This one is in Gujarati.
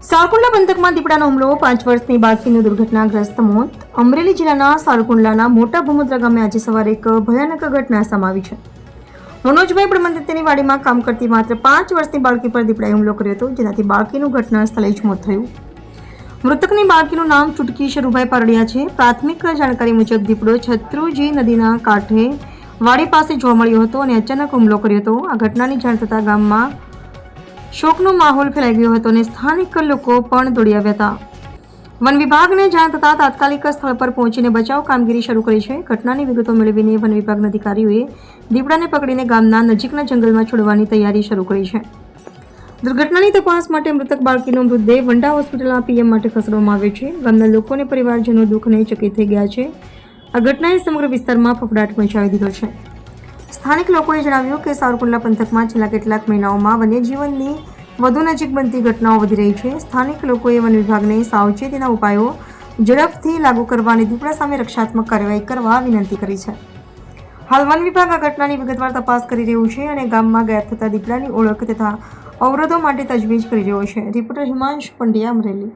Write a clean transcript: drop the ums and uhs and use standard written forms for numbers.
સારકુંડલા પંથકમાં દીપડાનો હુમલો, 5 વર્ષની બાળકીનું દુર્ઘટનાગ્રસ્ત મોત. અમરેલી જિલ્લાના સારકુંડલાના મોટા ભમુદ્રા ગામે આજે સવારે એક ભયાનક ઘટના સામે આવી છે. મનોજભાઈ બ્રહ્મદત્ત તેની વાડીમાં કામ કરતી માત્ર 5 વર્ષની બાળકી પર દીપડાએ હુમલો કર્યો હતો, જેનાથી બાળકીનું ઘટના સ્થળે જ મોત થયું. મૃતકની બાળકીનું નામ ચુટકી શરૂભાઈ પારડિયા છે. પ્રાથમિક જાણકારી મુજબ દીપડો છત્રુજી નદીના કાંઠે વાડી પાસે જોવા મળ્યો હતો અને અચાનક હુમલો કર્યો હતો. આ ઘટનાની જાણ થતાં ગામમાં શોકનો માહોલ ફેલાઈ ગયો હતો અને સ્થાનિક લોકો પણ દોડી આવ્યા હતા. વન વિભાગને જાણ થતાં તાત્કાલિક સ્થળ પર પહોંચીને બચાવ કામગીરી શરૂ કરી છે. ઘટનાની વિગતો મેળવીને વન વિભાગના અધિકારીઓએ દીપડાને પકડીને ગામના નજીકના જંગલમાં છોડવાની તૈયારી શરૂ કરી છે. દુર્ઘટનાની તપાસ માટે મૃતક બાળકીનો મૃતદેહ વંડા હોસ્પિટલના પીએમ માટે ખસેડવામાં આવ્યો છે. ગામના લોકો અને પરિવારજનો દુઃખને ચકિત થઈ ગયા છે. આ ઘટનાએ સમગ્ર વિસ્તારમાં ફફડાટ મચાવી દીધો છે. સ્થાનિક લોકોએ જણાવ્યું કે સારકુંડલા પંથકમાં છેલ્લા કેટલાક મહિનાઓમાં વન્યજીવનની વધુ નજીક બનતી ઘટનાઓ વધી રહી છે. સ્થાનિક લોકોએ વન વિભાગને સાવચેતીના ઉપાયો ઝડપથી લાગુ કરવા અને દીપડા સામે રક્ષાત્મક કાર્યવાહી કરવા વિનંતી કરી છે. હાલ વન વિભાગ આ ઘટનાની વિગતવાર તપાસ કરી રહ્યું છે અને ગામમાં ગાયબ થતા દીપડાની ઓળખ તથા અવરોધો માટે તજવીજ કરી રહ્યો છે. રિપોર્ટર હિમાંશ પંડ્યા, અમરેલી.